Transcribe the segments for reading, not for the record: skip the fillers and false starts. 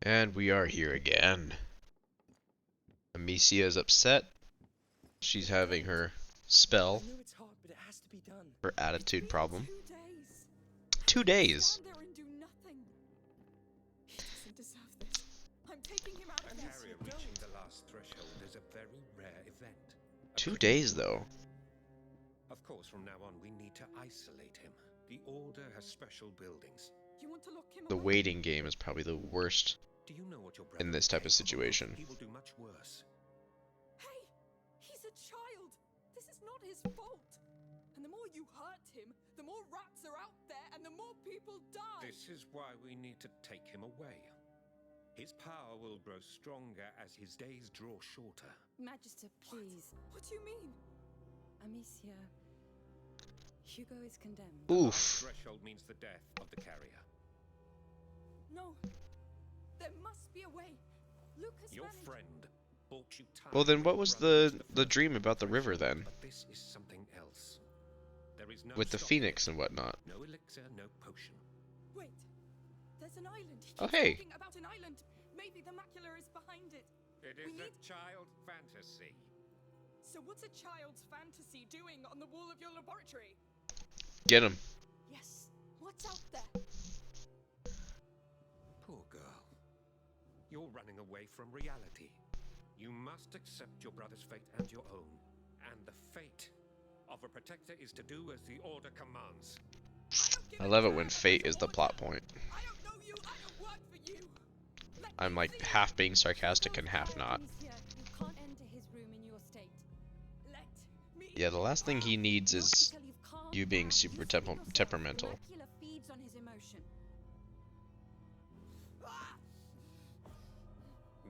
And we are here again. Amicia is upset. She's having her spell, her attitude problem. 2 days. 2 days though. Of course, from now on, we need to isolate him. The Order has special buildings. You want to lock him The away? waiting game is probably the worst Do you know what your brother in this type of situation. He will do much worse. Hey, he's a child. This is not his fault. And the more you hurt him, the more rats are out there and the more people die. This is why we need to take him away. His power will grow stronger as his days draw shorter. Magister, please. What do you mean? Amicia, Hugo is condemned. Oof. Threshold means the death of the carrier. No. There must be a way. Lucas Your managed. friend bought you time. Well then what was the dream about the river then? But this is something else. There is no With the stopping phoenix it. and whatnot. No elixir, no potion. Wait. There's an island. He Oh, keeps hey. talking about an island. Maybe the macula is behind it. It We is a need- child fantasy. So what's a child's fantasy doing on the wall of your laboratory? Get him. Yes. What's out there? Poor girl. You're running away from reality. You must accept your brother's fate and your own. And the fate of a protector is to do as the Order commands. I love it when fate is the plot point. I don't know you. I don't work for you. Let I'm me like see half being sarcastic and half not. Amicia, you can't enter his room in your state. Let me. Yeah, the last thing he needs Not is until you've calmed you being down. super You said yourself, temperamental. the macula feeds on his emotion.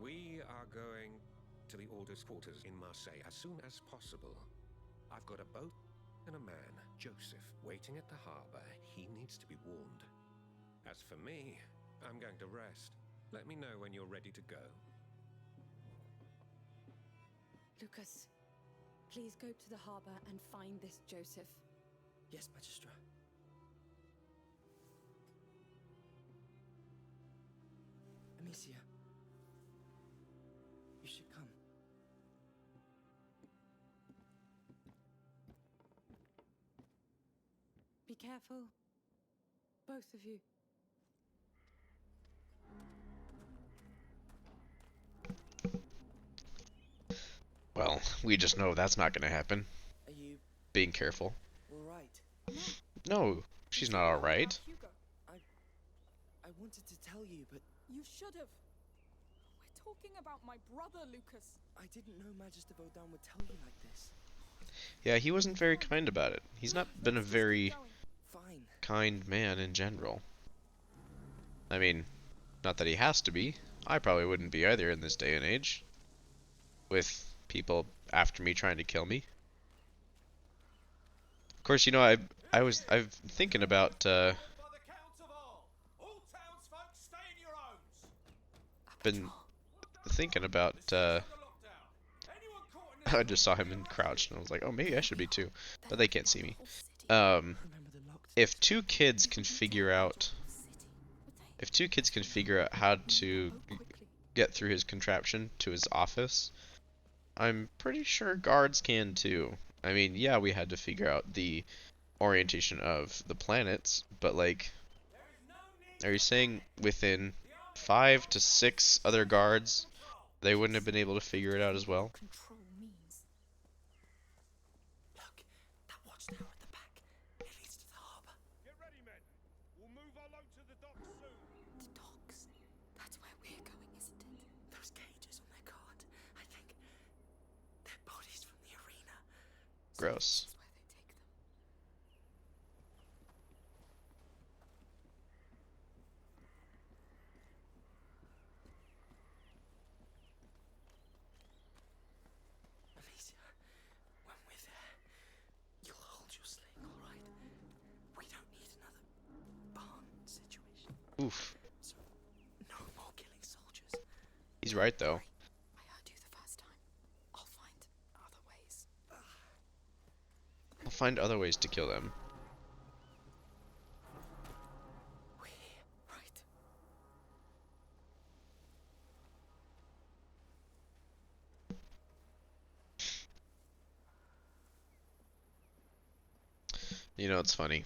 We are going to the Order's quarters in Marseille as soon as possible. I've got a boat and a man, Joseph, waiting at the harbor. He needs to be warned. As for me, I'm going to rest. Let me know when you're ready to go. Lucas, please go to the harbor and find this Joseph. Yes, Magistra. Amicia, you should come. Be careful, both of you. Well, we just know that's not gonna happen. Are you Being careful. all right? No, she's not alright. Hugo, I wanted to tell you, but you should have. We're talking about my brother, Lucas. I didn't know Magister Vaudin would tell you like this. Yeah, he wasn't very kind about it. He's not been a Let's just keep very going. Fine. kind man in general. I mean, not that he has to be. I probably wouldn't be either in this day and age. With people after me trying to kill me. Of course, you know, I've thinking about been thinking about I just saw him crouched and I was like, oh, maybe I should be too, but they can't see me. Remember the locked. If two kids can figure out how to get through his contraption to his office, I'm pretty sure guards can too. I mean, yeah, we had to figure out the orientation of the planets, but like, are you saying within 5 to 6 other guards, they wouldn't have been able to figure it out as well? Control means. Look, that watchtower at the back. It leads to the harbor. Get ready, men. We'll move our load to the docks soon. The docks. That's where we're going, isn't it? Those cages on their guard. I think they're bodies from the arena. Gross. That's where they take them. Amicia, when we're there, you'll hold your sling, all right? We don't need another barn situation. Oof. So, no more killing soldiers. He's right though. I heard you the first time. I'll find other ways. I'll find other ways to kill them. We're here, right? You know, it's funny.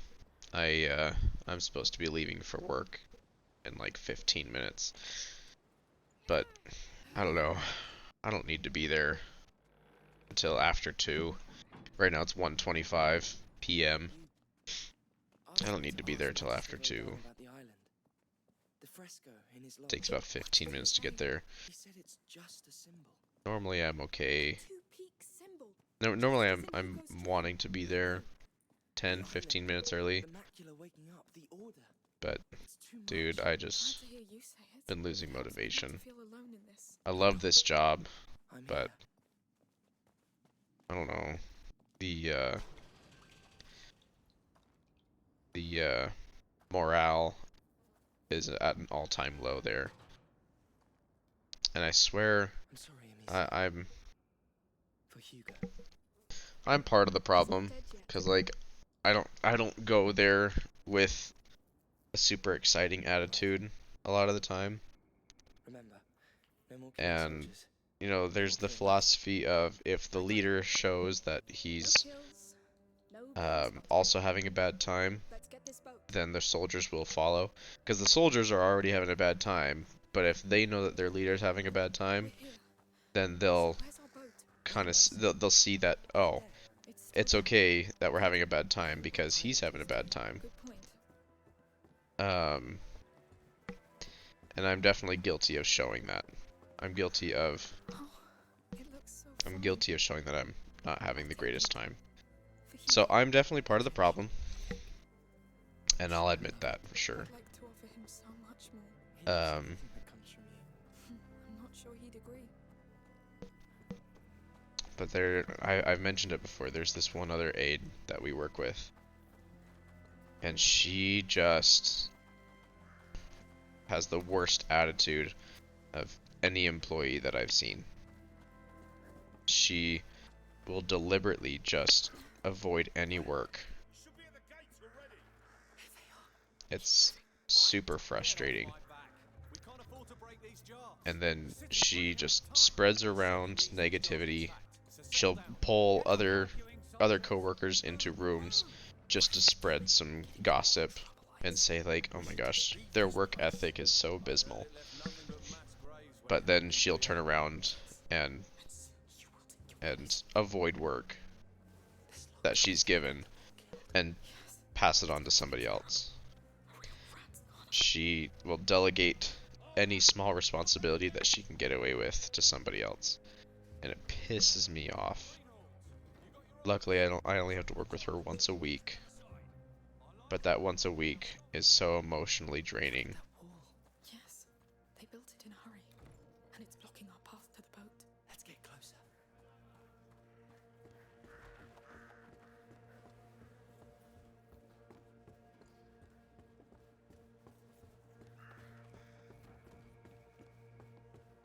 I'm supposed to be leaving for work in like 15 minutes, but I don't know. I don't need to be there until after 2. Right now it's 1:25 p.m. I don't need to be there till after 2. About the island. The fresco in his lodge. Takes about 15 minutes to get there. He said it's just a symbol. Normally I'm okay. Two-peak symbol. No, normally I'm wanting to be there 10, 15 minutes early, The macula waking up, the order. but It's too much. dude, I Glad just to hear you say it. been losing Helps me not to motivation. feel alone in this. I love this job, I'm but here. I don't know. The morale is at an all-time low there. And I swear I'm sorry, Amicia. I'm For Hugo. I'm part of the problem, dead yet. cause like I don't go there with a super exciting attitude a lot of the time. Remember, no more killing And soldiers. you know, there's the philosophy of if the leader shows that he's No kills, no blood spotted. also having a bad time, Let's get this boat. then the soldiers will follow. Because the soldiers are already having a bad time, but if they know that their leader's having a bad time, We're here. then they'll Where's our boat? kind of they'll see that, oh, There. Still it's there. okay that we're having a bad time because he's having a bad time. Good point. Um, and I'm definitely guilty of showing that. I'm guilty of Oh, it looks so I'm fine. guilty of showing that I'm not having the greatest time. For So Hugo. I'm definitely part of the problem, and I'll admit that for sure. I'd like to offer him so much more. Um, Everything that comes from you. I'm not sure he'd agree. but I've mentioned it before, there's this one other aide that we work with, and she just has the worst attitude of any employee that I've seen. She will deliberately just avoid any work. It's super frustrating. And then she just spreads around negativity. She'll pull other coworkers into rooms just to spread some gossip and say like, "Oh my gosh, their work ethic is so abysmal." But then she'll turn around and avoid work that she's given and pass it on to somebody else. She will delegate any small responsibility that she can get away with to somebody else, and it pisses me off. Luckily, I only have to work with her once a week, but that once a week is so emotionally draining. That wall. Yes, they built it in a hurry, and it's blocking our path to the boat. Let's get closer.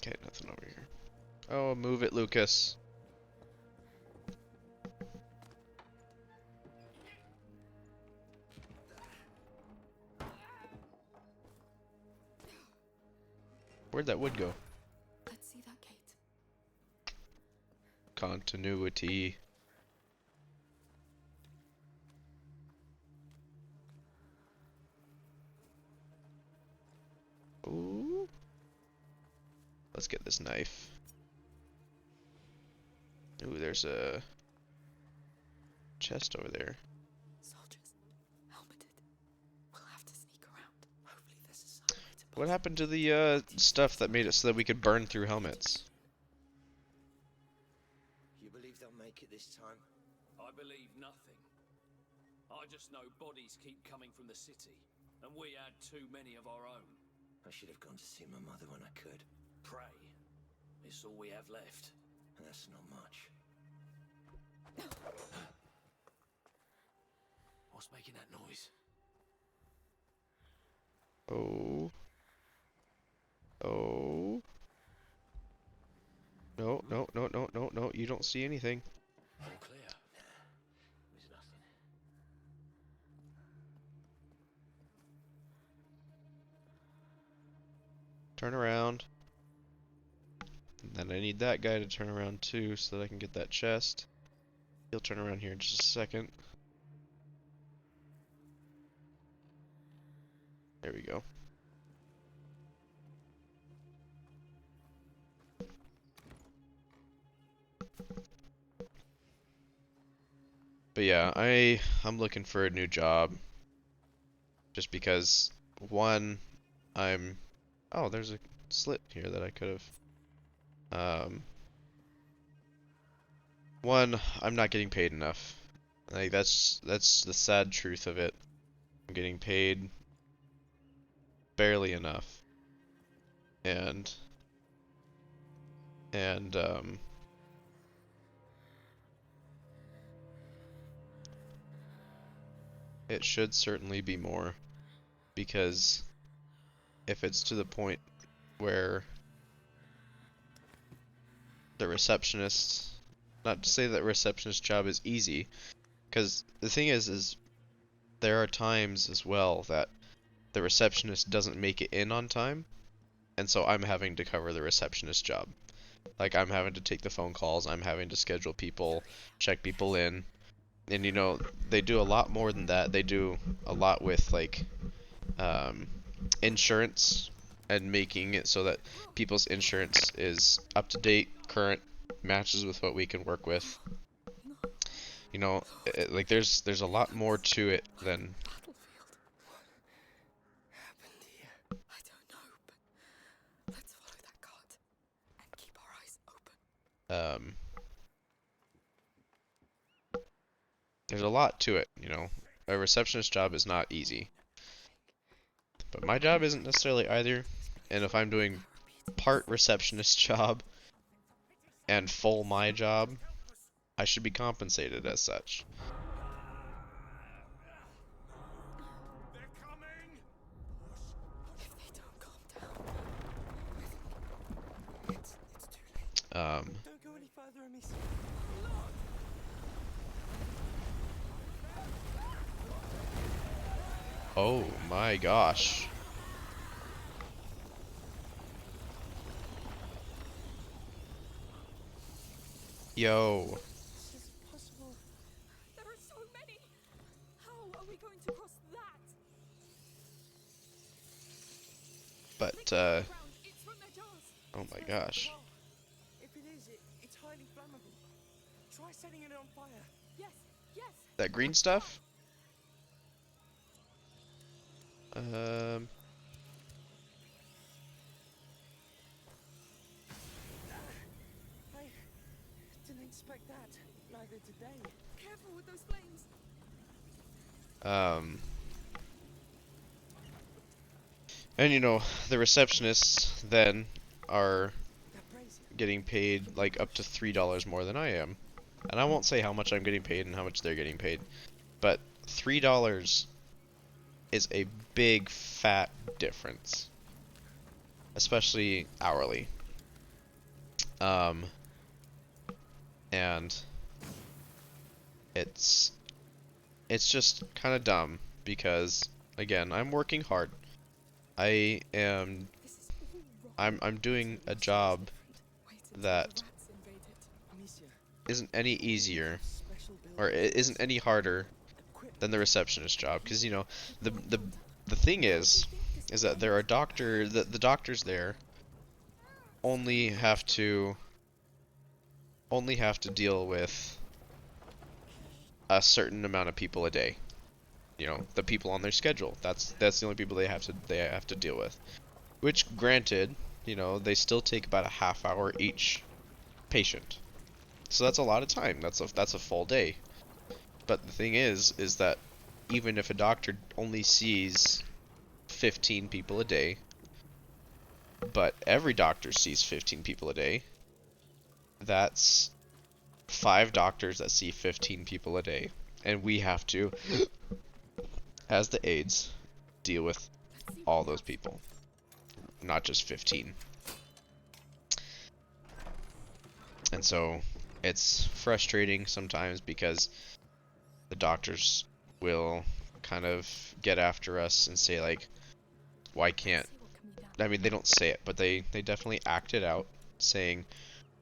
Okay, nothing over here. Oh, move it, Lucas. Where'd that wood go? Let's see that gate. Continuity. Ooh. Let's get this knife. Ooh, there's a chest over there. Soldiers, helmeted. We'll have to sneak around. Hopefully there's a side way to What pass. happened to the stuff that made it so that we could burn through helmets? You believe they'll make it this time? I believe nothing. I just know bodies keep coming from the city, and we had too many of our own. I should have gone to see my mother when I could. Pray. It's all we have left. And that's not much. What's making that noise? Oh. Oh. No, no, no, no, no, no. You don't see anything. All clear. There's nothing. Turn around. And then I need that guy to turn around too so that I can get that chest. He'll turn around here in just a second. There we go. But yeah, I'm looking for a new job just because one, I'm oh, there's a slit here that I could have one, I'm not getting paid enough. Like that's the sad truth of it. I'm getting paid barely enough. And and it should certainly be more, because if it's to the point where the receptionist, not to say that receptionist job is easy, because the thing is there are times as well that the receptionist doesn't make it in on time, and so I'm having to cover the receptionist job. Like, I'm having to take the phone calls, I'm having to schedule people, check people in, and you know, they do a lot more than that. They do a lot with like um, insurance and making it so that people's insurance is up to date, current, matches with what we can work with. You know, like there's a lot more to it than Battlefield. What happened here? I don't know, but let's follow that cart and keep our eyes open. um, there's a lot to it. You know, a receptionist job is not easy, but my job isn't necessarily either. And if I'm doing part receptionist job and full my job, I should be compensated as such. They're coming! If they don't calm down, it's too late. Don't go any further, Amicia. Oh my gosh. Yo. This is possible. There are so many! How are we going to cross that? But, Ground, it's from their jars. oh my gosh. If it is, it's highly flammable. Try setting it on fire. Yes, yes. That green stuff? Um, I didn't expect that. Neither did they. Careful with those flames. and you know, the receptionists then are That brazier. getting paid like up to $3 more than I am. And I won't say how much I'm getting paid and how much they're getting paid, but $3 is a big fat difference, especially hourly. And it's just kind of dumb because again, I'm working hard. I am This is all wrong. I'm doing a job Wait until that the rats invade it. Amicia, isn't any easier special or building. it isn't any harder Equipment. than the receptionist job, because you know, the thing is that there are the doctors there only have to deal with a certain amount of people a day. You know, the people on their schedule. That's the only people they have to deal with. Which, granted, you know, they still take about a half hour each patient. So that's a lot of time. That's a full day. But the thing is that even if a doctor only sees 15 people a day, but every doctor sees 15 people a day, that's 5 doctors that see 15 people a day. And we have to, as the aides, deal with Let's see all what those else. people, not just 15. And so it's frustrating sometimes because the doctors will kind of get after us and say like, why can't, See what can be done. I mean, they don't say it, but they definitely act it out, saying,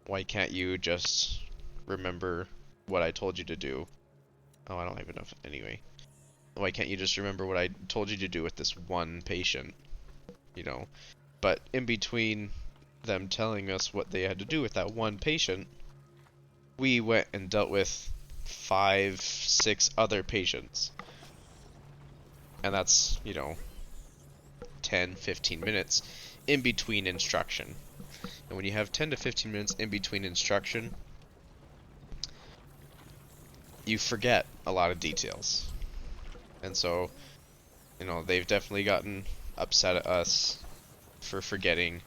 why can't you just remember what I told you to do? Oh, I don't even know. Anyway, why can't you just remember what I told you to do with this one patient? You know, but in between them telling us what they had to do with that one patient, we went and dealt with 5, 6 other patients. And that's, 10, 15 minutes in between instruction. And when you have 10 to 15 minutes in between instruction, you forget a lot of details. And so, they've definitely gotten upset at us for forgetting.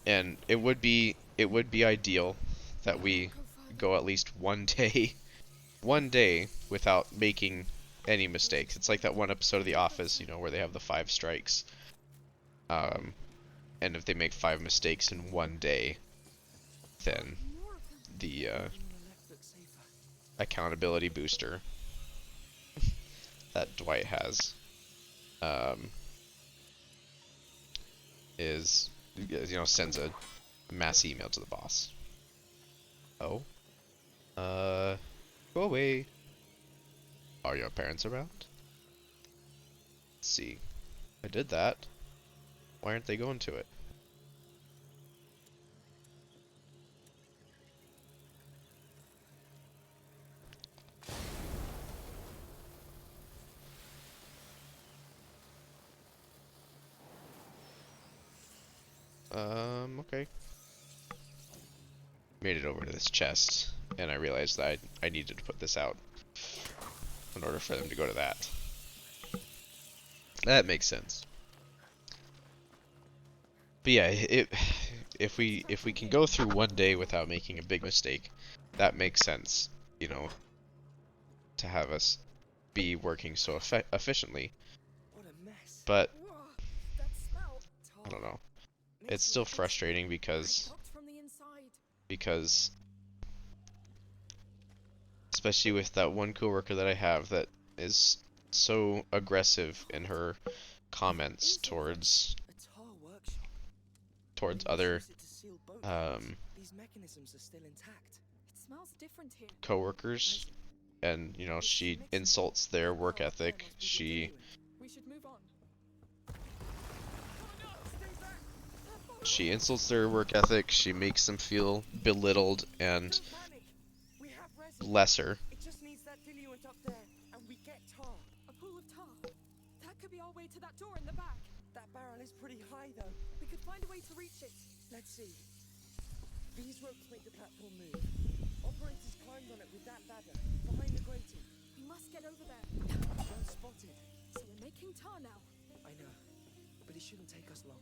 And it would be ideal that we go at least one day without making any mistakes. It's like that one episode of The Office, where they have the 5 strikes. And if they make 5 mistakes in one day, then the accountability booster that Dwight has is, sends a mass email to the boss. Oh, go away. Are your parents around? Let's see. I did that. Why aren't they going to it? Okay. Made it over to this chest, and I realized that I needed to put this out in order for them to go to that. That makes sense. But yeah, if we can go through one day without making a big mistake, that makes sense, to have us be working so efficiently. But I don't know. It's still frustrating because especially with that one coworker that I have that is so aggressive in her comments towards other coworkers, and she insults their work ethic. She insults their work ethic. She makes them feel belittled and lesser. It just needs that diluent up there, and we get tar. A pool of tar. That could be our way to that door in the back. That barrel is pretty high, though. We could find a way to reach it. Let's see. These ropes make the platform move. Operators climbed on it with that ladder, behind the grating. We must get over there. Well spotted. So we're making tar now. I know, but it shouldn't take us long.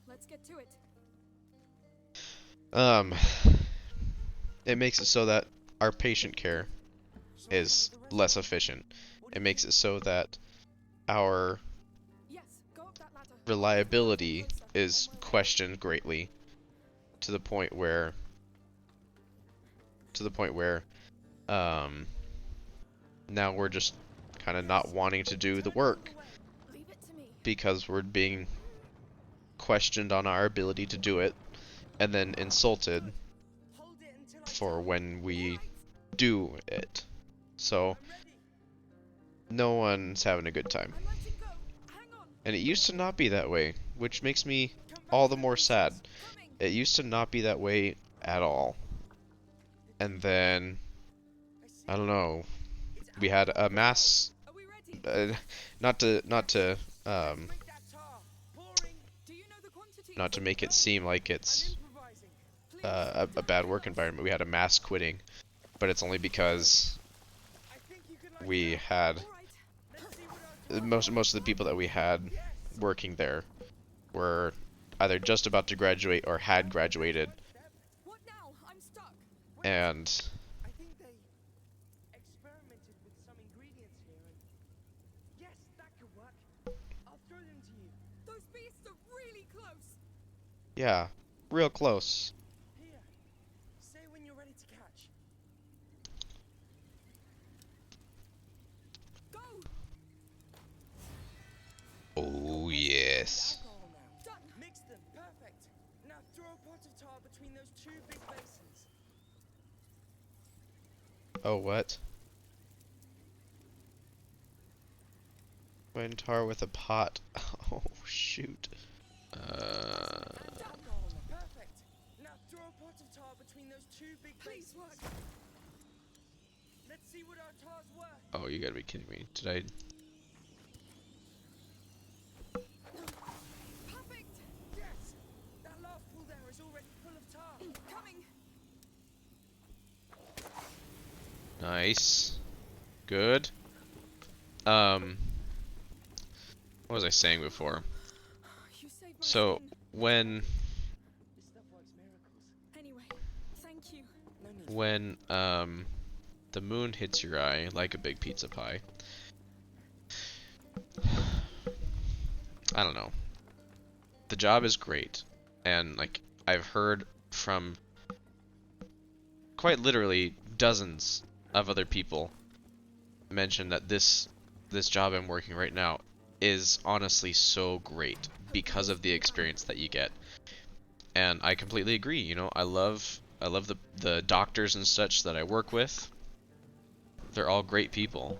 Let's get to it. It makes it so that our patient care is less efficient. It makes it so that our reliability is questioned greatly, to the point where now we're just kind of not wanting to do the work because we're being questioned on our ability to do it, and then insulted for when we do it. So no one's having a good time. And it used to not be that way, which makes me all the more sad. It used to not be that way at all. And then, I don't know, we had a mass, not to make it seem like it's a bad work environment. We had a mass quitting, but it's only because we had most of the people that we had working there were either just about to graduate or had graduated. And I think they experimented with some ingredients here, and yes, that could work. I'll throw them to you. Those beasts are really close. yeah, real close. Here, say when you're ready to catch. Go. Oh yes. Alcohol now. Mix them. Perfect. Now throw a pot of tar between those two big basins. Oh, what? Combine tar with a pot. Oh shoot. Perfect. Now throw a pot of tar between those two big Please basins. work. Let's see what our tar's worth. Oh, you gotta be kidding me. Did I? Perfect. Yes! That last pool there is already full of tar. Coming. Nice. Good. What was I saying before? You saved my So, skin. when, This stuff works miracles. Anyway, thank you. No need. when, the moon hits your eye like a big pizza pie, I don't know. The job is great. And, like, I've heard from quite literally dozens of other people mention that this job I'm working right now is honestly so great because of the experience that you get. And I completely agree, you know, I love the doctors and such that I work with. They're all great people.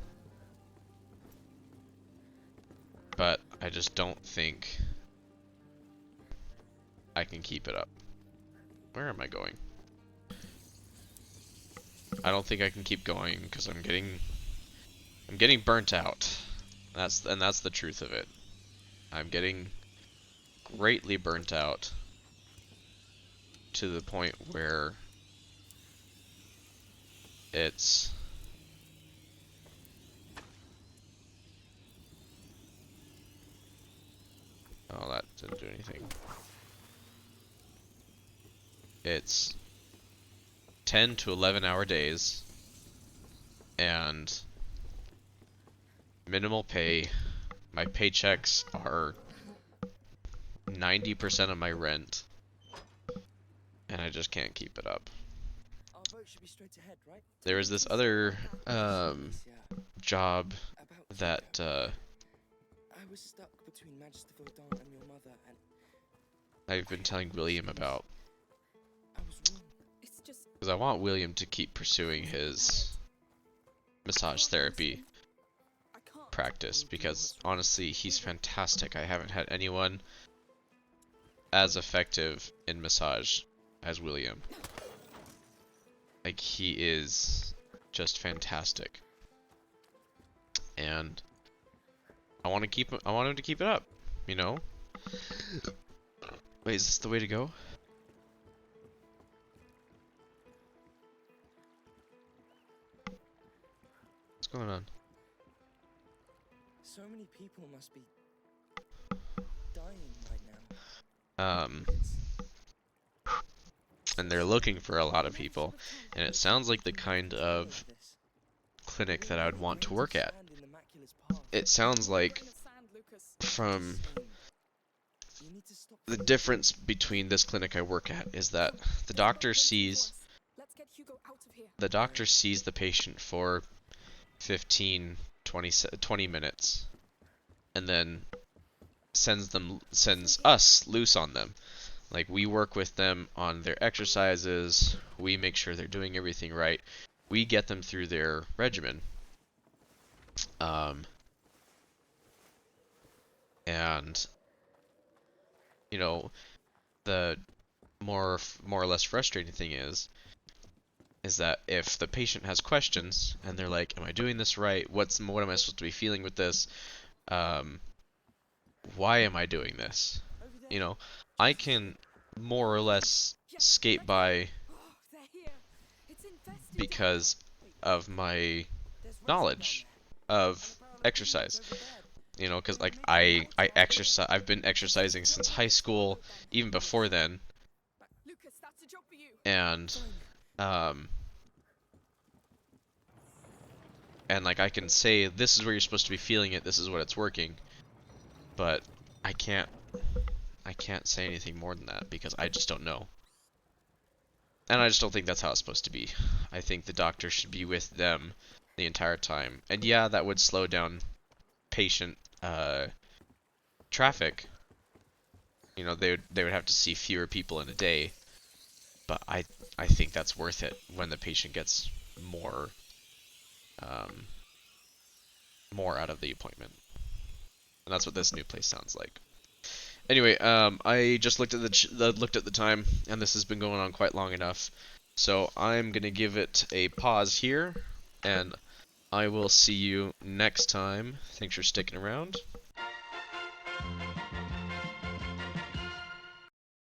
But I just don't think I can keep it up. Where am I going? I don't think I can keep going because I'm getting burnt out. That's the truth of it. I'm getting greatly burnt out to the point where it's oh, that didn't do anything. It's 10 to 11-hour days and minimal pay. My paychecks are 90% of my rent, and I just can't keep it up. Our boat should be straight ahead, right? There was this other Yes, yeah. job About that Hugo. I was stuck between Magister Vaudin and your mother, and I've been telling William about, I was wrong. It's just because I want William to keep pursuing his massage therapy I can't. practice, because honestly he's fantastic. I haven't had anyone as effective in massage as William. Like, he is just fantastic, and I want him to keep it up, you know. Wait, is this the way to go? What's going on? So many people must be dying right now. And they're looking for a lot of people, and it sounds like the kind of clinic that I would want to work at. It sounds like, from the difference between this clinic I work at, is that the doctor sees Let's get Hugo out of here. the patient for 15, 20 minutes, and then sends us loose on them. Like, we work with them on their exercises, we make sure they're doing everything right, we get them through their regimen. And you know, the more or less frustrating thing is that if the patient has questions and they're like, am I doing this right? What am I supposed to be feeling with this? Why am I doing this? You know, I can more or less skate by Oh, they're here. It's infested. because of my knowledge of exercise. You know, because like I exercise. I've been exercising since high school, even before then, Lucas, that's a job for you. and like, I can say this is where you're supposed to be feeling it. This is what it's working, but I can't say anything more than that because I just don't know. And I just don't think that's how it's supposed to be. I think the doctor should be with them the entire time. And yeah, that would slow down patient traffic. You know, they would have to see fewer people in a day. But I think that's worth it when the patient gets more out of the appointment. And that's what this new place sounds like. Anyway, I just looked at the time, and this has been going on quite long enough. So I'm gonna give it a pause here, and I will see you next time. Thanks for sticking around.